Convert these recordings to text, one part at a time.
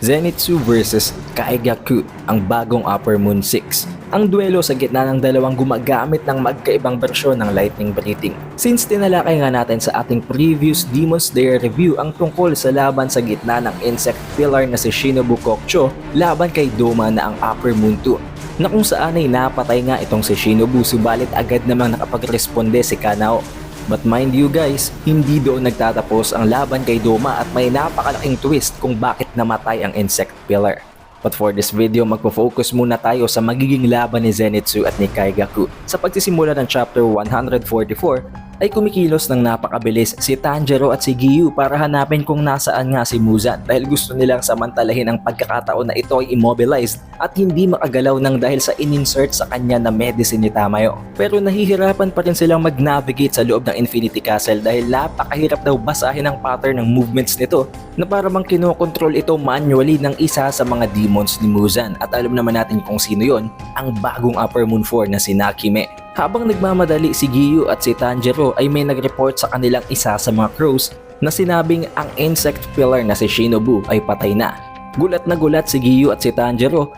Zenitsu vs Kaigaku, ang bagong Upper Moon 6. Ang duelo sa gitna ng dalawang gumagamit ng magkaibang bersyon ng lightning breathing. Since tinalakay nga natin sa ating previous Demon Slayer review ang tungkol sa laban sa gitna ng insect pillar na si Shinobu Kokucho laban kay Doma na ang Upper Moon 2, na kung saan ay napatay nga itong si Shinobu, subalit agad namang nakapagresponde si Kanao. But mind you guys, hindi doon nagtatapos ang laban kay Doma at may napakalaking twist kung bakit namatay ang insect pillar. But for this video, magpo-focus muna tayo sa magiging laban ni Zenitsu at ni Kaigaku. Sa pagsisimula ng chapter 144, ay kumikilos ng napakabilis si Tanjiro at si Giyu para hanapin kung nasaan nga si Muzan, dahil gusto nilang samantalahin ang pagkakataon na ito ay immobilized at hindi makagalaw ng dahil sa in-insert sa kanya na medicine ni Tamayo. Pero nahihirapan pa rin silang mag-navigate sa loob ng Infinity Castle dahil napakahirap daw basahin ang pattern ng movements nito na para bang kinokontrol ito manually ng isa sa mga demons ni Muzan. At alam naman natin kung sino yon, ang bagong Upper Moon 4 na si Nakime. Habang nagmamadali si Giyu at si Tanjiro ay may nag-report sa kanilang isa sa mga crows na sinabing ang insect pillar na si Shinobu ay patay na. Gulat na gulat si Giyu at si Tanjiro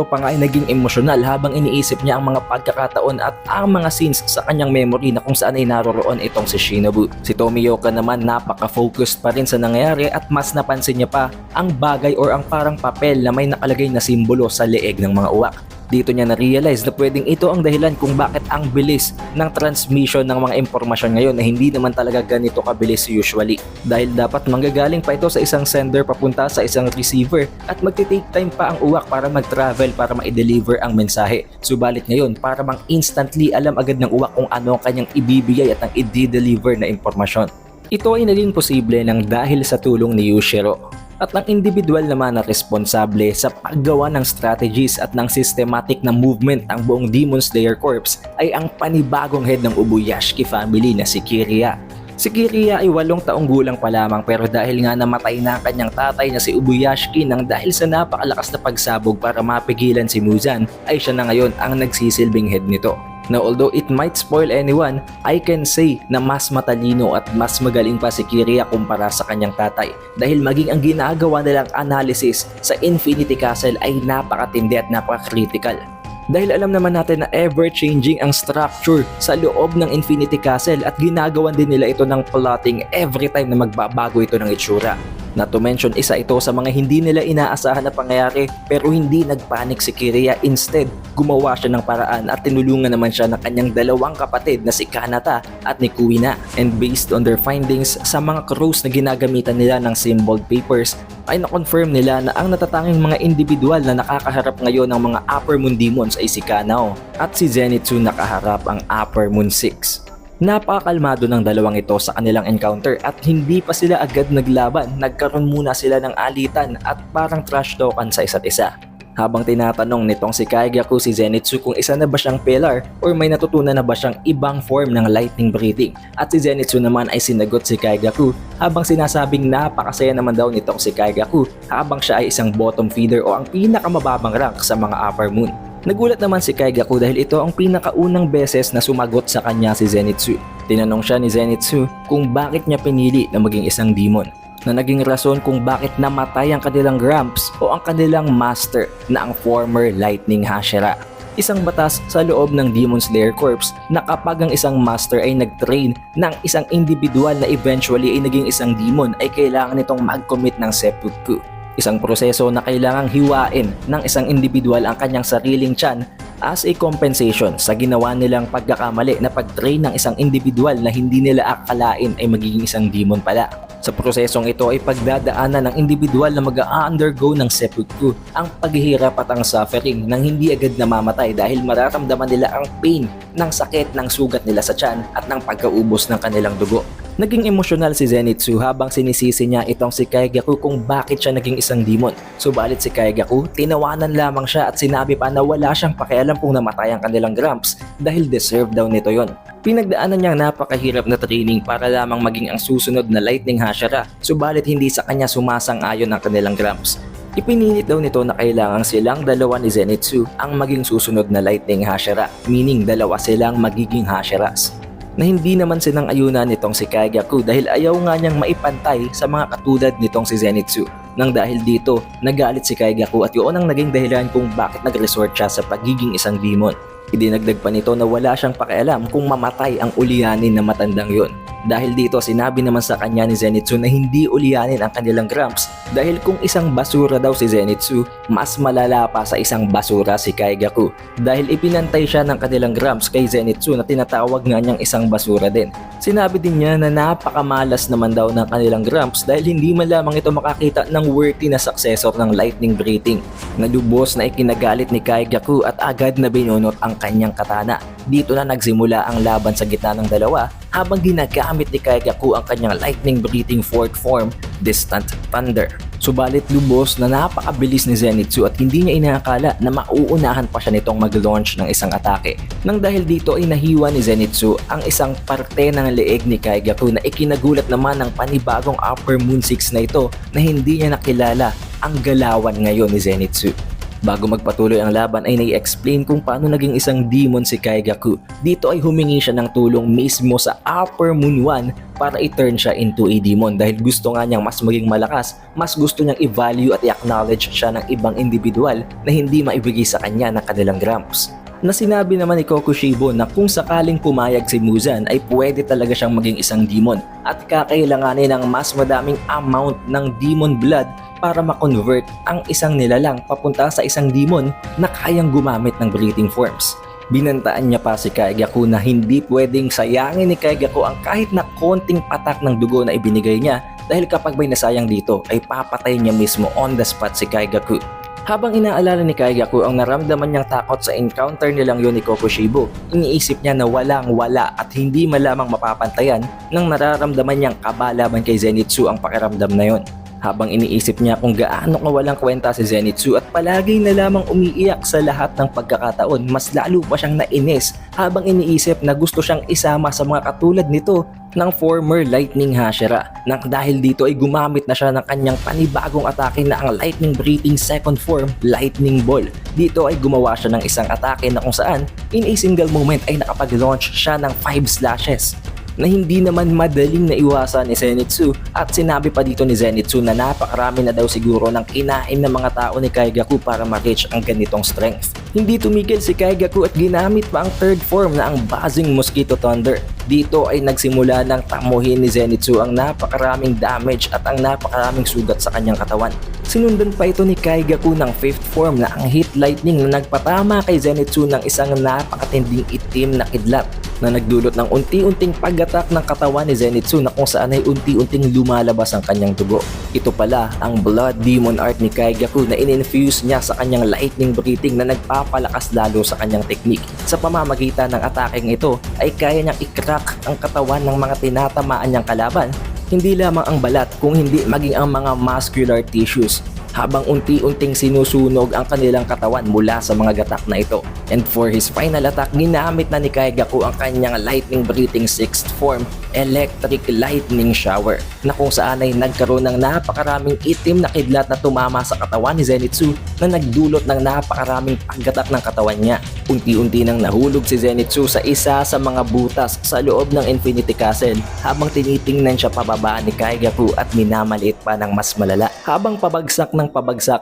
pa nga ay naging emosyonal habang iniisip niya ang mga pagkakataon at ang mga scenes sa kanyang memory na kung saan ay naroroon itong si Shinobu. Si Tomioka naman napaka-focused pa rin sa nangyayari at mas napansin niya pa ang bagay or ang parang papel na may nakalagay na simbolo sa leeg ng mga uwak. Dito niya na-realize na pwedeng ito ang dahilan kung bakit ang bilis ng transmission ng mga impormasyon ngayon na hindi naman talaga ganito kabilis usually. Dahil dapat manggagaling pa ito sa isang sender papunta sa isang receiver at magti-take time pa ang uwak para mag-travel para ma-deliver ang mensahe. Subalit ngayon, para bang instantly alam agad ng uwak kung ano kanyang ibibigay at ang i-deliver na impormasyon. Ito ay naging posible ng dahil sa tulong ni Yushiro. At ang individual naman na responsable sa paggawa ng strategies at ng systematic na movement ang buong Demon Slayer Corps ay ang panibagong head ng Ubuyashiki family na si Kiriya. Si Kiriya ay 8 taong gulang pa lamang, pero dahil nga namatay na ang kanyang tatay na si Ubuyashiki nang dahil sa napakalakas na pagsabog para mapigilan si Muzan, ay siya na ngayon ang nagsisilbing head nito. Now although it might spoil anyone, I can say na mas matalino at mas magaling pa si Kiriya kumpara sa kanyang tatay, dahil maging ang ginagawa nilang analysis sa Infinity Castle ay napakatindi at napaka-critical. Dahil alam naman natin na ever-changing ang structure sa loob ng Infinity Castle at ginagawan din nila ito ng plotting every time na magbabago ito ng itsura. Not to mention, isa ito sa mga hindi nila inaasahan na pangyayari, pero hindi nagpanik si Kiriya. Instead, gumawa siya ng paraan at tinulungan naman siya ng kanyang dalawang kapatid na si Kanata at ni Kuina. And based on their findings sa mga crows na ginagamitan nila ng symbolled papers, ay na-confirm nila na ang natatanging mga individual na nakakaharap ngayon ng mga Upper Moon Demons ay si Kanao at si Zenitsu nakaharap ang Upper Moon 6. Napakakalmado ng dalawang ito sa kanilang encounter at hindi pa sila agad naglaban, nagkaroon muna sila ng alitan at parang trash talkan sa isa't isa. Habang tinatanong nitong si Kaigaku si Zenitsu kung isa na ba siyang pillar or may natutunan na ba siyang ibang form ng lightning breathing, at si Zenitsu naman ay sinagot si Kaigaku habang sinasabing napakasaya naman daw nitong si Kaigaku habang siya ay isang bottom feeder o ang pinakamababang rank sa mga Upper Moon. Nagulat naman si Kaigaku dahil ito ang pinakaunang beses na sumagot sa kanya si Zenitsu. Tinanong siya ni Zenitsu kung bakit niya pinili na maging isang demon, na naging rason kung bakit namatay ang kanilang Gramps o ang kanilang master na ang former Lightning Hashira. Isang batas sa loob ng Demon Slayer Corps na kapag ang isang master ay nag-train ng isang individual na eventually ay naging isang demon, ay kailangan nitong mag-commit ng seppuku. Isang proseso na kailangang hiwain ng isang individual ang kanyang sariling tiyan as a compensation sa ginawa nilang pagkakamali na pag-train ng isang individual na hindi nila akalain ay magiging isang demon pala. Sa prosesong ito ay pagdadaanan ng individual na mag-a-undergo ng seppuku, ang paghihirap at ang suffering nang hindi agad namamatay dahil mararamdaman nila ang pain ng sakit ng sugat nila sa tiyan at ng pagkaubos ng kanilang dugo. Naging emosyonal si Zenitsu habang sinisisi niya itong si Kaigaku kung bakit siya naging isang demon. Subalit si Kaigaku, tinawanan lamang siya at sinabi pa na wala siyang pakialam kung namatay ang kanilang Gramps dahil deserve daw nito yon. Pinagdaanan niyang napakahirap na training para lamang maging ang susunod na Lightning Hashira, subalit hindi sa kanya sumasang-ayon ang kanilang Gramps. Ipinilit daw nito na kailangan silang dalawa ni Zenitsu ang maging susunod na Lightning Hashira, meaning dalawa silang magiging Hashiras. na hindi naman sinang-ayunan nitong si Kaigaku dahil ayaw nga niyang maipantay sa mga katulad nitong si Zenitsu. Nang dahil dito, nagalit si Kaigaku at yun ang naging dahilan kung bakit nag-resort siya sa pagiging isang demon. Idinagdag pa nito na wala siyang pakialam kung mamatay ang ulyanin na matandang yon. Dahil dito sinabi naman sa kanya ni Zenitsu na hindi ulyanin ang kanilang Grumps dahil kung isang basura daw si Zenitsu, mas malala pa sa isang basura si Kaigaku dahil ipinantay siya ng kanilang Grumps kay Zenitsu na tinatawag nga niyang isang basura din. Sinabi din niya na napakamalas naman daw ng kanilang Grumps dahil hindi man lamang ito makakita ng worthy na successor ng lightning breathing. Nalubos na ikinagalit ni Kaigaku at agad na binunot ang kanyang katana. Dito na nagsimula ang laban sa gitna ng dalawa habang ginagamit ni Kaigaku ang kanyang lightning breathing fourth form, Distant Thunder. Subalit lubos na napakabilis ni Zenitsu at hindi niya inaakala na mauunahan pa siya nitong mag-launch ng isang atake. Nang dahil dito ay nahiwa ni Zenitsu ang isang parte ng leeg ni Kaigaku na ikinagulat naman ng panibagong Upper Moon 6 na ito na hindi niya nakilala ang galawan ngayon ni Zenitsu. Bago magpatuloy ang laban ay nai-explain kung paano naging isang demon si Kaigaku. Dito ay humingi siya ng tulong mismo sa Upper Moon 1 para i-turn siya into a demon dahil gusto nga niyang mas maging malakas, mas gusto niyang i-value at i-acknowledge siya ng ibang individual na hindi maibigay sa kanya ng kanilang Grumps. Na sinabi naman ni Kokushibo na kung sakaling pumayag si Muzan ay pwede talaga siyang maging isang demon at kakailanganin ng mas madaming amount ng demon blood para ma-convert ang isang nilalang papunta sa isang demon na kayang gumamit ng breathing forms. Binantaan niya pa si Kaigaku na hindi pwedeng sayangin ni Kaigaku ang kahit na konting patak ng dugo na ibinigay niya dahil kapag may nasayang dito ay papatay niya mismo on the spot si Kaigaku. Habang inaalala ni Kaigaku ang naramdaman niyang takot sa encounter nilang yun ni Kokushibo, iniisip niya na walang-wala at hindi malamang mapapantayan nang nararamdaman niyang kabalaban kay Zenitsu ang pakiramdam na yon. Habang iniisip niya kung gaano kawalang kwenta si Zenitsu at palagi na lamang umiiyak sa lahat ng pagkakataon, mas lalo pa siyang nainis habang iniisip na gusto siyang isama sa mga katulad nito ng former Lightning Hashira. Nang dahil dito ay gumamit na siya ng kanyang panibagong atake na ang Lightning Breathing second form, Lightning Ball. Dito ay gumawa siya ng isang atake na kung saan in a single moment ay nakapag-launch siya ng 5 slashes na hindi naman madaling naiwasan ni Zenitsu at sinabi pa dito ni Zenitsu na napakarami na daw siguro ng kinain ng mga tao ni Kaigaku para ma-reach ang ganitong strength. Hindi tumigil si Kaigaku at ginamit pa ang third form na ang Buzzing Mosquito Thunder. Dito ay nagsimula ng tamuhin ni Zenitsu ang napakaraming damage at ang napakaraming sugat sa kanyang katawan. Sinundan pa ito ni Kaigaku ng fifth form na ang Heat Lightning na nagpatama kay Zenitsu ng isang napakatinding itim na kidlat na nagdulot ng unti-unting pag-attack ng katawan ni Zenitsu na kung saan ay unti-unting lumalabas ang kanyang dugo. Ito pala ang Blood Demon Art ni Kaigaku na in-infuse niya sa kanyang lightning breathing na nagpapalakas lalo sa kanyang technique. Sa pamamagitan ng ataking ito ay kaya niyang i-crack ang katawan ng mga tinatamaan niyang kalaban. Hindi lamang ang balat kung hindi maging ang mga muscular tissues habang unti-unting sinusunog ang kanilang katawan mula sa mga gatak na ito. And for his final attack, ginamit na ni Kaigaku ang kanyang lightning breathing sixth form, Electric Lightning Shower, na kung saan ay nagkaroon ng napakaraming itim na kidlat na tumama sa katawan ni Zenitsu na nagdulot ng napakaraming paggatak ng katawan niya. Unti-unti nang nahulog si Zenitsu sa isa sa mga butas sa loob ng Infinity Castle habang tinitingnan siya pababa ni Kaigaku at minamaliit pa ng mas malala. Habang pabagsak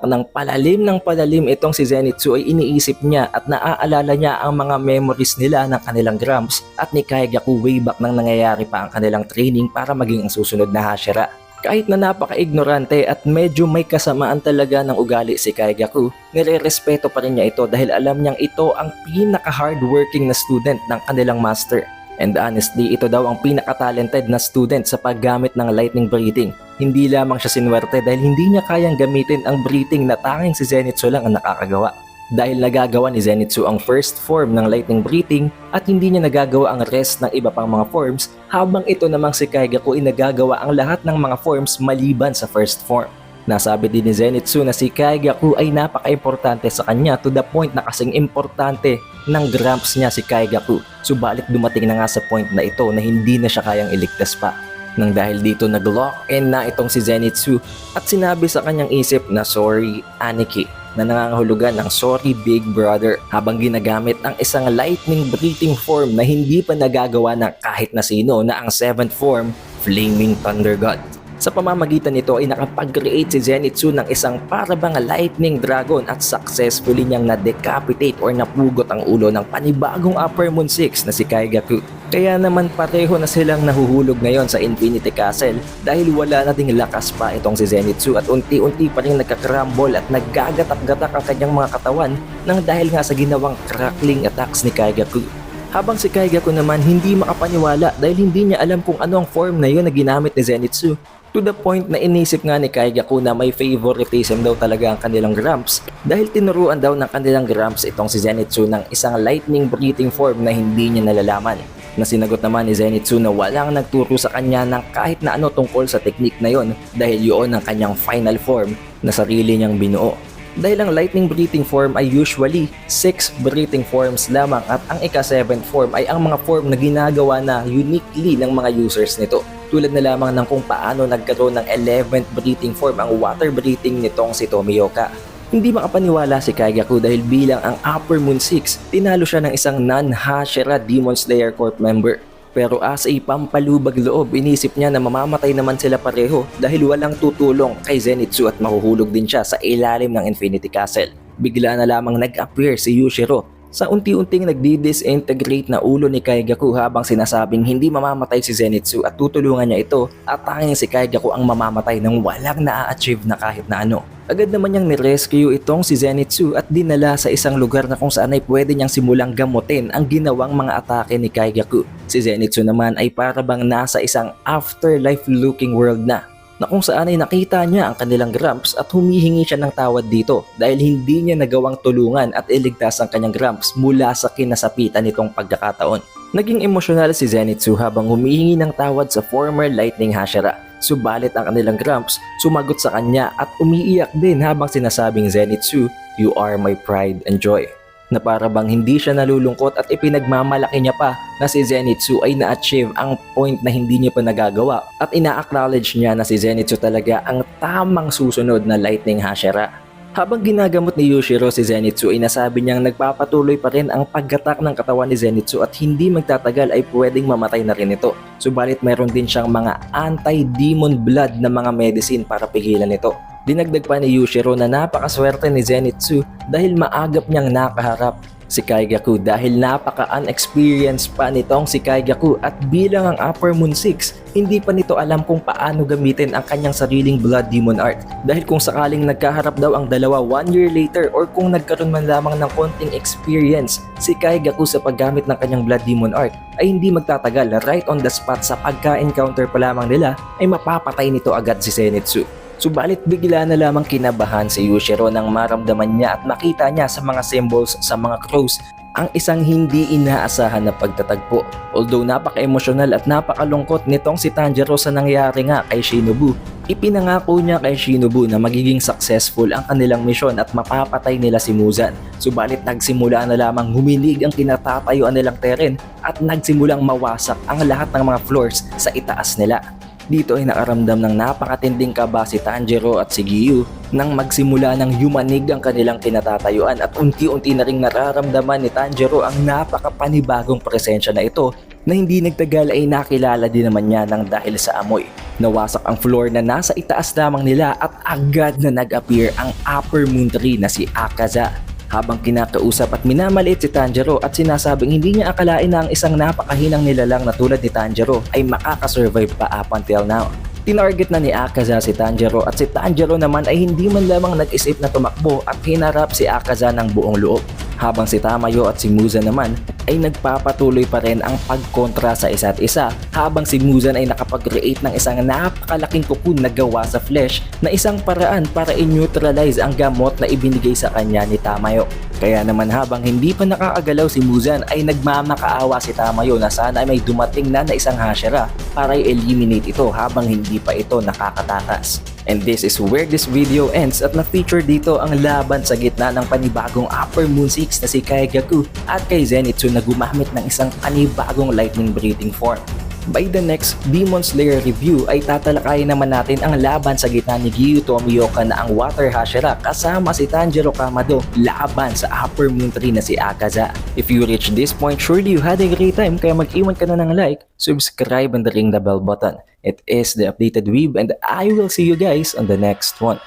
ng palalim itong si Zenitsu ay iniisip niya at naaalala niya ang mga memories nila ng kanilang Grumps at ni Kaigaku way back nang nangyayari pa ang kanilang training para maging ang susunod na Hashira. Kahit na napaka-ignorante at medyo may kasamaan talaga ng ugali si Kaigaku, nire-respeto pa rin niya ito dahil alam niyang ito ang pinaka-hardworking na student ng kanilang master. And honestly, ito daw ang pinaka-talented na student sa paggamit ng lightning breathing. Hindi lamang siya sinwerte dahil hindi niya kayang gamitin ang breathing na tanging si Zenitsu lang ang nakakagawa. Dahil nagagawa ni Zenitsu ang first form ng lightning breathing at hindi niya nagagawa ang rest ng iba pang mga forms, habang ito namang si Kaigaku ay nagagawa ang lahat ng mga forms maliban sa first form. Nasabi din ni Zenitsu na si Kaigaku ay napaka-importante sa kanya to the point na kasing importante ng Grumps niya si Kaigaku. Subalit dumating na nga sa point na ito na hindi na siya kayang iligtas pa. Nang dahil dito nag-lock in na itong si Zenitsu at sinabi sa kanyang isip na sorry Aniki. na nangangahulugan ng sorry big brother habang ginagamit ang isang lightning breathing form na hindi pa nagagawa ng kahit na sino na ang 7th form, Flaming Thunder God. Sa pamamagitan nito ay nakapag-create si Zenitsu ng isang parabang lightning dragon at successfully niyang na-decapitate or napugot ang ulo ng panibagong Upper Moon 6 na si Kaigaku. Kaya naman pareho na silang nahuhulog ngayon sa Infinity Castle dahil wala na ding lakas pa itong si Zenitsu at unti-unti pa rin nagkakrumble at naggagatak-gatak ang kanyang mga katawan nang dahil nga sa ginawang crackling attacks ni Kaigaku. Habang si Kaigaku naman hindi makapaniwala dahil hindi niya alam kung ano ang form na yun na ginamit ni Zenitsu. To the point na inisip nga ni Kaigaku na may favoritism daw talaga ang kanilang Gramps dahil tinuruan daw ng kanilang Gramps itong si Zenitsu ng isang lightning breathing form na hindi niya nalalaman. Na sinagot naman ni Zenitsu na walang nagturo sa kanya ng kahit na ano tungkol sa technique na yon dahil yun ang kanyang final form na sarili niyang binuo. Dahil ang lightning breathing form ay usually 6 breathing forms lamang at ang ika-7th form ay ang mga form na ginagawa na uniquely ng mga users nito. Tulad na lamang ng kung paano nagkaroon ng 11th breathing form ang water breathing nitong si Tomioka. Hindi makapaniwala si Kaigaku dahil bilang ang Upper Moon 6, tinalo siya ng isang non-Hashira Demon Slayer Corp member. Pero as a pampalubag loob, inisip niya na mamamatay naman sila pareho dahil walang tutulong kay Zenitsu at mahuhulog din siya sa ilalim ng Infinity Castle. Bigla na lamang nag-appear si Yushiro sa unti-unting nagdi-disintegrate na ulo ni Kaigaku habang sinasabing hindi mamamatay si Zenitsu at tutulungan niya ito at tanging si Kaigaku ang mamamatay nang walang na-achieve na kahit na ano. Agad naman niyang nirescue itong si Zenitsu at dinala sa isang lugar na kung saan ay pwede niyang simulang gamutin ang ginawang mga atake ni Kaigaku. Si Zenitsu naman ay parabang nasa isang afterlife looking world na kung saan ay nakita niya ang kanilang Gramps at humihingi siya ng tawad dito dahil hindi niya nagawang tulungan at iligtas ang kanyang Gramps mula sa kinasapitan nitong pagkakataon. Naging emosyonal si Zenitsu habang humihingi ng tawad sa former Lightning Hashira. Subalit ang kanilang Gramps sumagot sa kanya at umiiyak din habang sinasabing, "Zenitsu, you are my pride and joy." Na para bang hindi siya nalulungkot at ipinagmamalaki niya pa na si Zenitsu ay na-achieve ang point na hindi niya pa nagagawa at ina-acknowledge niya na si Zenitsu talaga ang tamang susunod na Lightning Hashira. Habang ginagamot ni Yushiro si Zenitsu ay nasabi niyang nagpapatuloy pa rin ang paggatak ng katawan ni Zenitsu at hindi magtatagal ay pwedeng mamatay na rin ito. Subalit mayroon din siyang mga anti-demon blood na mga medicine para pigilan ito. Dinagdag pa ni Yushiro na napakaswerte ni Zenitsu dahil maagap niyang nakaharap si Kaigaku dahil napaka-unexperienced pa nitong si Kaigaku at bilang ang Upper Moon 6, hindi pa nito alam kung paano gamitin ang kanyang sariling Blood Demon Art. Dahil kung sakaling nagkaharap daw ang dalawa 1 year later or kung nagkaroon man lamang ng konting experience si Kaigaku sa paggamit ng kanyang Blood Demon Art ay hindi magtatagal right on the spot sa pagka-encounter pa lamang nila ay mapapatay nito agad si Zenitsu. Subalit bigla na lamang kinabahan si Yushiro nang maramdaman niya at makita niya sa mga symbols sa mga crows ang isang hindi inaasahan na pagtatagpo. Although napaka-emosyonal at napakalungkot nitong si Tanjiro sa nangyari nga kay Shinobu, ipinangako niya kay Shinobu na magiging successful ang kanilang misyon at mapapatay nila si Muzan. Subalit nagsimula na lamang humilig ang kinatatayuan nilang teren at nagsimulang mawasak ang lahat ng mga floors sa itaas nila. Dito ay nakaramdam ng napakatinding kaba si Tanjiro at si Giyu nang magsimula ng yumanig ang kanilang kinatatayuan at unti-unti na ring nararamdaman ni Tanjiro ang napakapanibagong presensya na ito na hindi nagtagal ay nakilala din naman niya ng dahil sa amoy. Nawasak ang floor na nasa itaas lamang nila at agad na nag-appear ang Upper Moon 3 na si Akaza. Habang kinakausap at minamaliit si Tanjiro at sinasabing hindi niya akalain na ang isang napakahinang nilalang na tulad ni Tanjiro ay makakasurvive pa up until now. Tinarget na ni Akaza si Tanjiro at si Tanjiro naman ay hindi man lamang nag-isip na tumakbo at hinarap si Akaza ng buong loob. Habang si Tamayo at si Muzan naman ay nagpapatuloy pa rin ang pagkontra sa isa't isa habang si Muzan ay nakapag-create ng isang napakalaking cocoon na gawa sa flesh na isang paraan para i-neutralize ang gamot na ibinigay sa kanya ni Tamayo. Kaya naman habang hindi pa nakakagalaw si Muzan ay nagmamakaawa si Tamayo na sana ay may dumating na isang Hashira para i-eliminate ito habang hindi pa ito nakakatakas. And this is where this video ends at na-feature dito ang laban sa gitna ng panibagong Upper Moon 6 na si Kaigaku at kay Zenitsu na gumamit ng isang panibagong lightning breathing form. By the next Demon Slayer review ay tatalakayin naman natin ang laban sa gitna ni Gyu Tomioka na ang Water Hashira kasama si Tanjiro Kamado laban sa Upper Moon 3 na si Akaza. If you reach this point, surely you had a great time kaya mag-iwan ka na ng like, subscribe and ring the bell button. It is the Updated Weeb and I will see you guys on the next one.